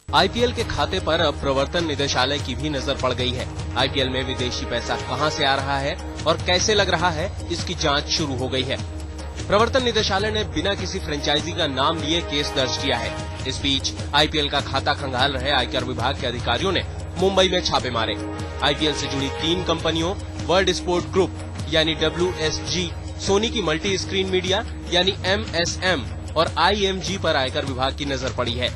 IPL के खाते पर अब प्रवर्तन निदेशालय की भी नजर पड़ गई है। आईपीएल में विदेशी पैसा कहां से आ रहा है और कैसे लग रहा है, इसकी जांच शुरू हो गई है। प्रवर्तन निदेशालय ने बिना किसी फ्रेंचाइजी का नाम लिए केस दर्ज किया है। इस बीच आईपीएल का खाता खंगाल रहे आयकर विभाग के अधिकारियों ने मुंबई में छापे मारे। आईपीएल से जुड़ी 3 कंपनियों वर्ल्ड स्पोर्ट ग्रुप यानी WSG, सोनी की मल्टी स्क्रीन मीडिया यानी MSM और IMG पर आयकर विभाग की नजर पड़ी है।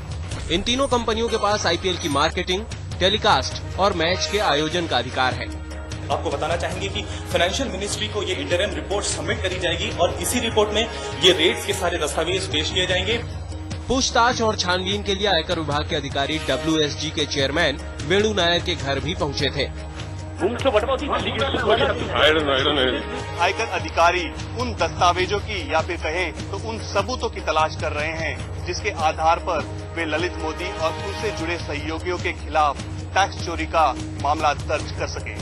इन तीनों कंपनियों के पास आईपीएल की मार्केटिंग, टेलीकास्ट और मैच के आयोजन का अधिकार है। आपको बताना चाहेंगे कि फाइनेंशियल मिनिस्ट्री को ये इंटरिम रिपोर्ट सबमिट करी जाएगी और इसी रिपोर्ट में ये रेट्स के सारे दस्तावेज पेश किए जाएंगे। पूछताछ और छानबीन के लिए आयकर विभाग के अधिकारी WSG के चेयरमैन वेणु नायर के घर भी पहुंचे थे। आयकर अधिकारी उन दस्तावेजों की या फिर कहें तो उन सबूतों की तलाश कर रहे हैं जिसके आधार पर वे ललित मोदी और उनसे जुड़े सहयोगियों के खिलाफ टैक्स चोरी का मामला दर्ज कर सके।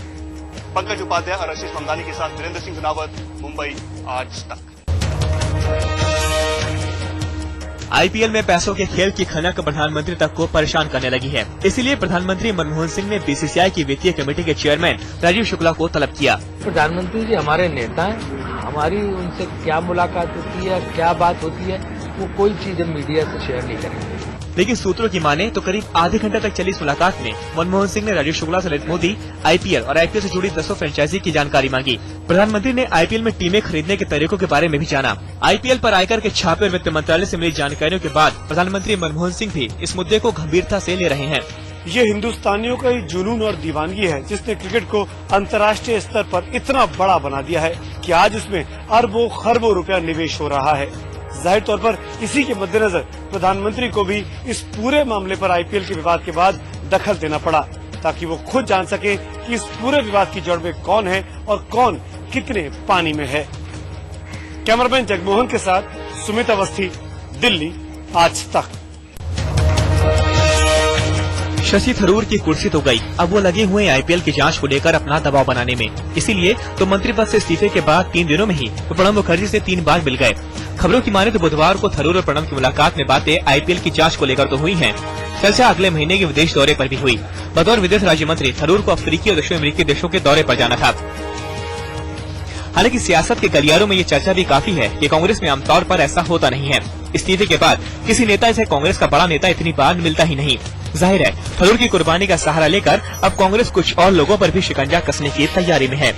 पंकज उपाध्याय और आशीष मंदानी के साथ वीरेंद्र सिंह गुनावत, मुंबई, आज तक। आईपीएल में पैसों के खेल की खनक प्रधानमंत्री तक को परेशान करने लगी है। इसीलिए प्रधानमंत्री मनमोहन सिंह ने बीसीसीआई की वित्तीय कमेटी के चेयरमैन राजीव शुक्ला को तलब किया। प्रधानमंत्री जी हमारे नेता हैं, हमारी उनसे क्या मुलाकात होती है, क्या बात होती है, वो कोई चीज हम मीडिया से शेयर नहीं करेंगे। लेकिन सूत्रों की माने तो करीब आधे घंटे तक चली इस मुलाकात में मनमोहन सिंह ने राजीव शुक्ला से ललित मोदी, आईपीएल और आईपीएल से जुड़ी 10 फ्रेंचाइजी की जानकारी मांगी। प्रधानमंत्री ने आईपीएल में टीमें खरीदने के तरीकों के बारे में भी जाना। आईपीएल पर आयकर के छापे और वित्त मंत्रालय से मिली जानकारियों के बाद प्रधानमंत्री मनमोहन सिंह भी इस मुद्दे को गंभीरता से ले रहे हैं। ये हिंदुस्तानियों का ही जुनून और दीवानगी है जिसने क्रिकेट को अंतर्राष्ट्रीय स्तर पर इतना बड़ा बना दिया है कि आज इसमें अरबों खरबों रुपया निवेश हो रहा है। जाहिर तौर पर इसी के मद्देनजर प्रधानमंत्री को भी इस पूरे मामले पर आईपीएल के विवाद के बाद दखल देना पड़ा ताकि वो खुद जान सके कि इस पूरे विवाद की जड़ में कौन है और कौन कितने पानी में है। कैमरामैन जगमोहन के साथ सुमित अवस्थी, दिल्ली, आज तक। शशि थरूर की कुर्सी तो गई, अब वो लगे हुए आईपीएल की जांच को लेकर अपना दबाव बनाने में। इसीलिए तो मंत्री पद से इस्तीफे के बाद 3 दिनों में ही वो प्रणब मुखर्जी से 3 बार मिल गए। खबरों की माने तो बुधवार को थरूर और प्रणब की मुलाकात में बातें आईपीएल की जांच को लेकर तो हुई हैं। चर्चा अगले महीने के विदेश दौरे पर भी हुई। बतौर विदेश राज्य मंत्री थरूर को अफ्रीकी और दक्षिण अमेरिकी देशों के दौरे पर जाना था। हालांकि सियासत के गलियारों में ये चर्चा भी काफी है कि कांग्रेस में आमतौर पर ऐसा होता नहीं है। इस्तीफे के बाद किसी नेता से कांग्रेस का बड़ा नेता इतनी बार मिलता ही नहीं। जाहिर है थरूर की कुर्बानी का सहारा लेकर अब कांग्रेस कुछ और लोगों पर भी शिकंजा कसने की तैयारी में है।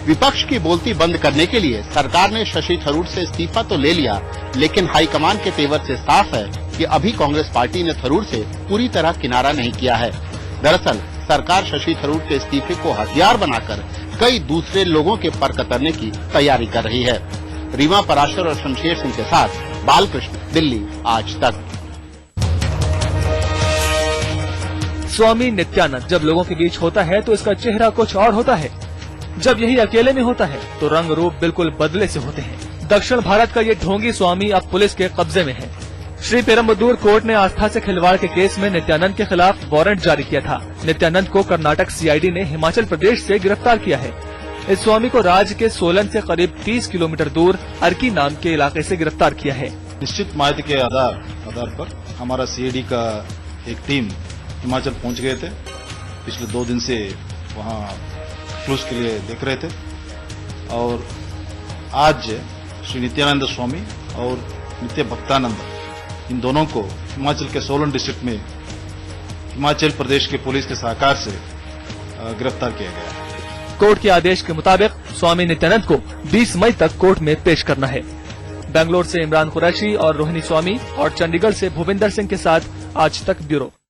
विपक्ष की बोलती बंद करने के लिए सरकार ने शशि थरूर से इस्तीफा तो ले लिया, लेकिन हाईकमान के तेवर से साफ है कि अभी कांग्रेस पार्टी ने थरूर से पूरी तरह किनारा नहीं किया है। दरअसल सरकार शशि थरूर के इस्तीफे को हथियार बनाकर कई दूसरे लोगों के पर कतरने की तैयारी कर रही है। रीमा पराशर और शमशेर सिंह के साथ बालकृष्ण, दिल्ली, आज तक। स्वामी नित्यानंद जब लोगों के बीच होता है तो इसका चेहरा कुछ और होता है। जब यही अकेले में होता है तो रंग रूप बिल्कुल बदले से होते हैं। दक्षिण भारत का ये ढोंगी स्वामी अब पुलिस के कब्जे में है। श्री पेरम्बदूर कोर्ट ने आस्था से खिलवाड़ के केस में नित्यानंद के खिलाफ वारंट जारी किया था। नित्यानंद को कर्नाटक सीआईडी ने हिमाचल प्रदेश से गिरफ्तार किया है। इस स्वामी को राज्य के सोलन से करीब 30 किलोमीटर दूर अर्की नाम के इलाके से गिरफ्तार किया है। निश्चित माहिती के आधार पर हमारा सीआईडी का एक टीम हिमाचल पहुंच गए थे। पिछले 2 दिन से वहां क्लूज के लिए देख रहे थे और आज श्री नित्यानंद स्वामी और नित्य भक्तानंद, इन दोनों को हिमाचल के सोलन डिस्ट्रिक्ट में हिमाचल प्रदेश के पुलिस के सहकार से गिरफ्तार किया गया। कोर्ट के आदेश के मुताबिक स्वामी नित्यानंद को 20 मई तक कोर्ट में पेश करना है। बेंगलोर से इमरान कुरैशी और रोहिणी स्वामी और चंडीगढ़ से भूपिंदर सिंह के साथ आज तक ब्यूरो।